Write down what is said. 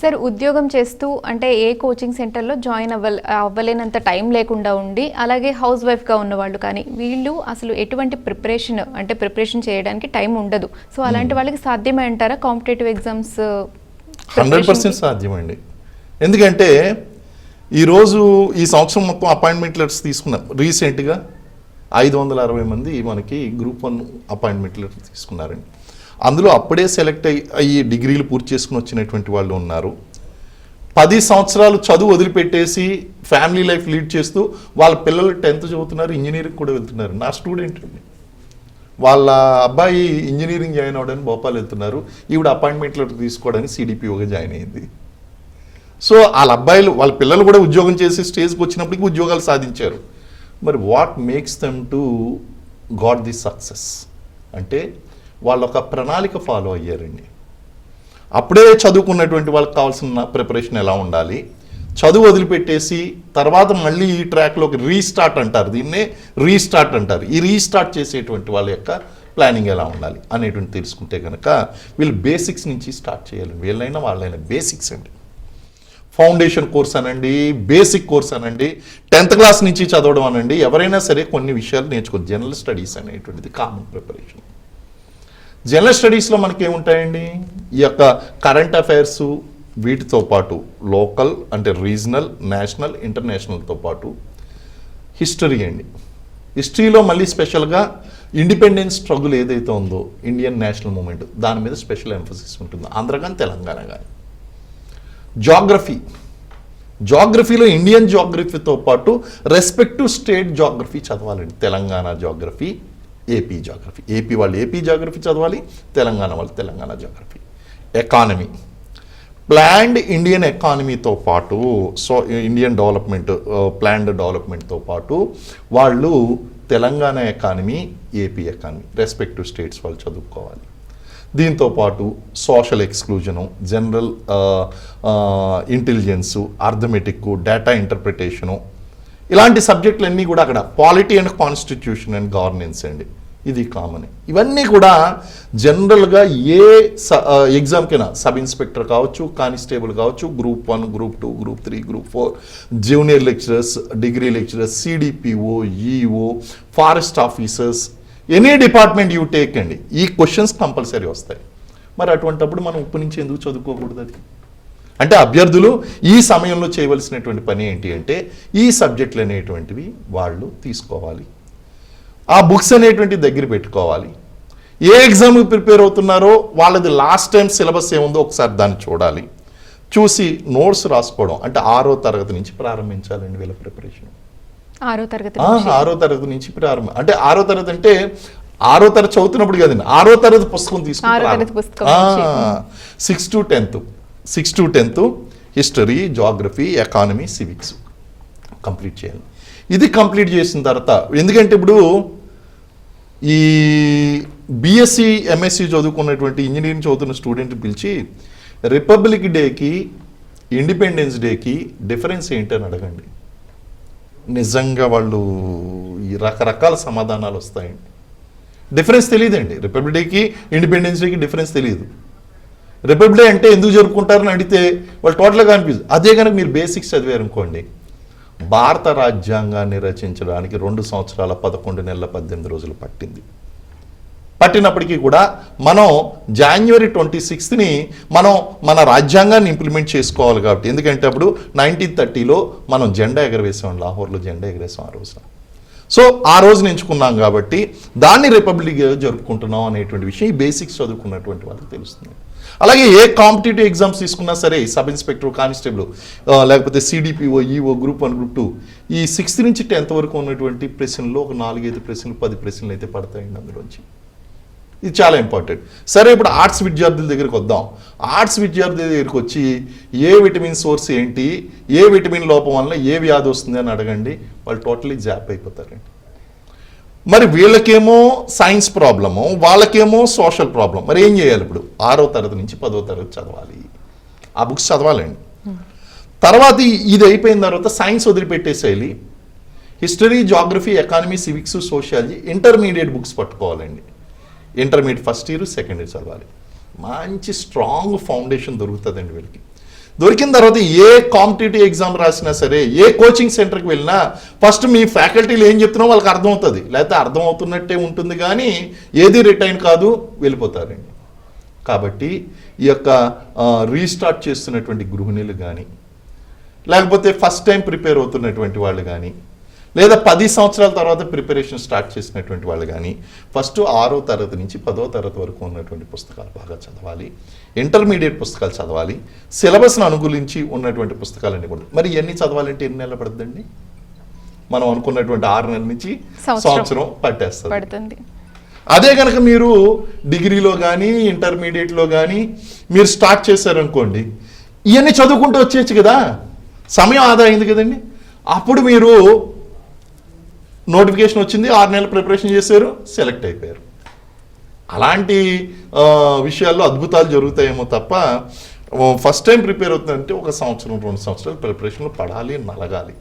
Sir ఉద్యోగం చేస్తూ అంటే ఏ కోచింగ్ సెంటర్లో జాయిన్ అవ్వలేనంత టైం లేకుండా ఉండి అలాగే హౌస్ వైఫ్గా ఉన్నవాళ్ళు కానీ వీళ్ళు అసలు ఎటువంటి ప్రిపరేషన్ చేయడానికి టైం ఉండదు. సో అలాంటి వాళ్ళకి సాధ్యమే అంటారా కాంపిటేటివ్ ఎగ్జామ్స్? 100% సాధ్యమండి. ఎందుకంటే ఈరోజు ఈ సంవత్సరం మొత్తం అపాయింట్మెంట్ లెటర్స్ తీసుకున్నాం. రీసెంట్గా 560 మంది మనకి గ్రూప్ 1 అపాయింట్మెంట్ లెటర్ తీసుకున్నారండి. అందులో అప్పుడే సెలెక్ట్ అయ్యి డిగ్రీలు పూర్తి చేసుకుని వచ్చినటువంటి వాళ్ళు ఉన్నారు. 10 సంవత్సరాలు చదువు వదిలిపెట్టేసి ఫ్యామిలీ లైఫ్ లీడ్ చేస్తూ వాళ్ళ పిల్లలు 10th చదువుతున్నారు, ఇంజనీరింగ్ కూడా వెళ్తున్నారు. నా స్టూడెంట్ అండి, వాళ్ళ అబ్బాయి ఇంజనీరింగ్ జాయిన్ అవ్వడానికి భోపాల్ వెళ్తున్నారు. ఈవిడ అపాయింట్మెంట్ లెటర్ తీసుకోవడానికి సిడిపిఓగా జాయిన్ అయింది. సో వాళ్ళ పిల్లలు కూడా ఉద్యోగం చేసే స్టేజ్కి వచ్చినప్పటికీ ఉద్యోగాలు సాధించారు. మరి what makes them to got the success అంటే వాళ్ళు ఒక ప్రణాళిక ఫాలో అయ్యారండి. అప్పుడే చదువుకున్నటువంటి వాళ్ళకి కావాల్సిన ప్రిపరేషన్ ఎలా ఉండాలి, చదువు వదిలిపెట్టేసి తర్వాత మళ్ళీ ఈ ట్రాక్లోకి రీస్టార్ట్ అంటారు, దీన్నే రీస్టార్ట్ అంటారు. ఈ రీస్టార్ట్ చేసేటువంటి వాళ్ళ యొక్క ప్లానింగ్ ఎలా ఉండాలి అనేటువంటి తెలుసుకుంటే కనుక వీళ్ళు బేసిక్స్ నుంచి స్టార్ట్ చేయాలి. వీళ్ళైనా వాళ్ళైనా బేసిక్స్ అండి. ఫౌండేషన్ కోర్స్ అనండి, బేసిక్ కోర్స్ అనండి, 10th క్లాస్ నుంచి చదవడం అనండి, ఎవరైనా సరే కొన్ని విషయాలు నేర్చుకోవాలి. జనరల్ స్టడీస్ అనేటువంటిది కామన్ ప్రిపరేషన్. జనరల్ స్టడీస్లో మనకేముంటాయండి, ఈ యొక్క కరెంట్ అఫైర్స్ వీటితో పాటు లోకల్ అంటే రీజనల్, నేషనల్, ఇంటర్నేషనల్తో పాటు హిస్టరీ అండి. హిస్టరీలో మళ్ళీ స్పెషల్గా ఇండిపెండెన్స్ స్ట్రగుల్ ఏదైతే ఉందో ఇండియన్ నేషనల్ మూమెంట్ దాని మీద స్పెషల్ ఎంఫసిస్ ఉంటుంది, ఆంధ్ర కానీ తెలంగాణ కానీ. జాగ్రఫీలో ఇండియన్ జాగ్రఫీతో పాటు రెస్పెక్టివ్ స్టేట్ జాగ్రఫీ చదవాలండి. Telangana geography, AP geography, AP వాళ్ళు ఏపీ జాగ్రఫీ చదవాలి, తెలంగాణ వాళ్ళు Telangana geography. Economy, planned Indian ఎకానమీతో పాటు ఇండియన్ డెవలప్మెంట్ ప్లాన్డ్ డెవలప్మెంట్తో పాటు వాళ్ళు Telangana economy, AP economy respective states వాళ్ళు చదువుకోవాలి. దీంతో పాటు social exclusion, general intelligence, arithmetic, data interpretation, ఇలాంటి సబ్జెక్టులన్నీ కూడా అక్కడ polity and constitution and governance అండి, ఇది కామన్. ఇవన్నీ కూడా జనరల్గా ఏ ఎగ్జామ్కైనా సబ్ ఇన్స్పెక్టర్ కావచ్చు, కానిస్టేబుల్ కావచ్చు, group 1, group 2, group 3, group 4, junior lecturers, degree lecturers, CDPO, EO, forest officers, any department you take అండి, ఈ క్వశ్చన్స్ కంపల్సరీ వస్తాయి. మరి అటువంటప్పుడు మనం ఉప్పు నుంచి ఎందుకు చదువుకోకూడదు? అది అంటే అభ్యర్థులు ఈ సమయంలో చేయవలసినటువంటి పని ఏంటి అంటే ఈ సబ్జెక్టులు అనేటువంటివి వాళ్ళు తీసుకోవాలి, ఆ బుక్స్ అనేటువంటి దగ్గర పెట్టుకోవాలి. ఏ ఎగ్జామ్కి ప్రిపేర్ అవుతున్నారో వాళ్ళది లాస్ట్ టైం సిలబస్ ఏముందో ఒకసారి దాన్ని చూడాలి, చూసి నోట్స్ రాసుకోవడం. అంటే 6వ తరగతి నుంచి ప్రారంభించాలండి వీళ్ళ ప్రిపరేషన్. 6వ తరగతి నుంచి ప్రారంభం. అంటే 6వ తరగతి అంటే 6వ తరగతి చదువుతున్నప్పుడు కదండి, 6వ తరగతి పుస్తకం తీసుకుంటారు. 6 to 10th history, geography, economy, civics complete చేయాలి. ఇది కంప్లీట్ చేసిన తర్వాత, ఎందుకంటే ఇప్పుడు ఈ బిఎస్సి, ఎంఎస్సి చదువుకున్నటువంటి ఇంజనీరింగ్ చదువుతున్న స్టూడెంట్ పిలిచి రిపబ్లిక్ డేకి, ఇండిపెండెన్స్ డేకి డిఫరెన్స్ ఏంటని అడగండి, నిజంగా వాళ్ళు ఈ రకరకాల సమాధానాలు వస్తాయండి. డిఫరెన్స్ తెలియదండి. రిపబ్లిక్ డేకి, ఇండిపెండెన్స్ డేకి డిఫరెన్స్ తెలియదు. రిపబ్లిక్ డే అంటే ఎందుకు జరుపుకుంటారని అడిగితే వాళ్ళు టోటల్గా అనిపిస్తుంది. అదే కనుక మీరు బేసిక్స్ చదివారనుకోండి, భారత రాజ్యాంగాన్ని రచించడానికి 2 సంవత్సరాల 11 నెలల 18 రోజులు పట్టినప్పటికీ కూడా మనం January 26ని మనం మన రాజ్యాంగాన్ని ఇంప్లిమెంట్ చేసుకోవాలి. కాబట్టి ఎందుకంటే అప్పుడు 1930లో మనం జెండా ఎగరవేసాం, లాహోర్లో జెండా ఎగరేసాం ఆ రోజున. సో ఆ రోజున ఎంచుకున్నాం కాబట్టి దాన్ని రిపబ్లిక్ జరుపుకుంటున్నాం అనేటువంటి విషయం ఈ బేసిక్స్ చదువుకున్నటువంటి వాళ్ళకి తెలుస్తుంది. అలాగే ఏ కాంపిటేటివ్ ఎగ్జామ్స్ తీసుకున్నా సరే, సబ్ ఇన్స్పెక్టర్, కానిస్టేబుల్, లేకపోతే సిడిపిఓ, ఈఓ, గ్రూప్ 1, గ్రూప్ 2, ఈ 6th నుంచి 10th వరకు ఉన్నటువంటి ప్రశ్నలు ఒక 4-5 ప్రశ్నలు, 10 ప్రశ్నలు అయితే పడతాయండి అందులోంచి. ఇది చాలా ఇంపార్టెంట్. సరే, ఇప్పుడు ఆర్ట్స్ విద్యార్థుల దగ్గరికి వద్దాం. ఆర్ట్స్ విద్యార్థుల దగ్గరికి వచ్చి ఏ విటమిన్ సోర్స్ ఏంటి, ఏ విటమిన్ లోపం వల్ల ఏ వ్యాధి వస్తుంది అని అడగండి, వాళ్ళు టోటలీ జాప్ అయిపోతారండి. మరి వీళ్ళకేమో సైన్స్ ప్రాబ్లము, వాళ్ళకేమో సోషల్ ప్రాబ్లం. మరి ఏం చేయాలి? ఇప్పుడు 6వ తరగతి నుంచి 10వ తరగతి చదవాలి, ఆ బుక్స్ చదవాలండి. తర్వాత ఇది అయిపోయిన తర్వాత సైన్స్ వదిలిపెట్టేసేయాలి, history, geography, economy, civics, sociology, intermediate books పట్టుకోవాలండి. Intermediate 1st year 2nd year చదవాలి. మంచి స్ట్రాంగ్ ఫౌండేషన్ దొరుకుతుందండి వీళ్ళకి. దొరికిన తర్వాత ఏ కాంపిటేటివ్ ఎగ్జామ్ రాసినా సరే, ఏ కోచింగ్ సెంటర్కి వెళ్ళినా ఫస్ట్ మీ ఫ్యాకల్టీలు ఏం చెప్తున్నా వాళ్ళకి అర్థమవుతుంది, లేకపోతే అర్థం అవుతున్నట్టే ఉంటుంది కానీ ఏది రిటైన్ కాదు, వెళ్ళిపోతారండి. కాబట్టి ఈ యొక్క రీస్టార్ట్ చేస్తున్నటువంటి గృహిణులు కానీ, లేకపోతే ఫస్ట్ టైం ప్రిపేర్ అవుతున్నటువంటి వాళ్ళు కానీ, లేదా 10 సంవత్సరాల తర్వాత ప్రిపరేషన్ స్టార్ట్ చేసినటువంటి వాళ్ళు కానీ ఫస్ట్ 6వ తరగతి నుంచి 10వ తరగతి వరకు ఉన్నటువంటి పుస్తకాలు బాగా చదవాలి, ఇంటర్మీడియట్ పుస్తకాలు చదవాలి, సిలబస్ను అనుకూలించి ఉన్నటువంటి పుస్తకాలన్నీ కూడా. మరి ఇవన్నీ చదవాలంటే ఎన్ని నెలలు పడుతుందండి? మనం అనుకున్నటువంటి 6 నెలల నుంచి సంవత్సరం పట్టేస్తుంది. అదే కనుక మీరు డిగ్రీలో కానీ ఇంటర్మీడియట్లో కానీ మీరు స్టార్ట్ చేశారనుకోండి, ఇవన్నీ చదువుకుంటూ వచ్చేయచ్చు కదా, సమయం ఆదా అయింది కదండి. అప్పుడు మీరు నోటిఫికేషన్ వచ్చింది, 6 నెలలు ప్రిపరేషన్ చేశారు, సెలెక్ట్ అయిపోయారు. అలాంటి విషయాల్లో అద్భుతాలు జరుగుతాయేమో తప్ప ఫస్ట్ టైం ప్రిపేర్ అవుతుందంటే 1 సంవత్సరం 2 సంవత్సరాలు ప్రిపరేషన్లో పడాలి, నలగాలి.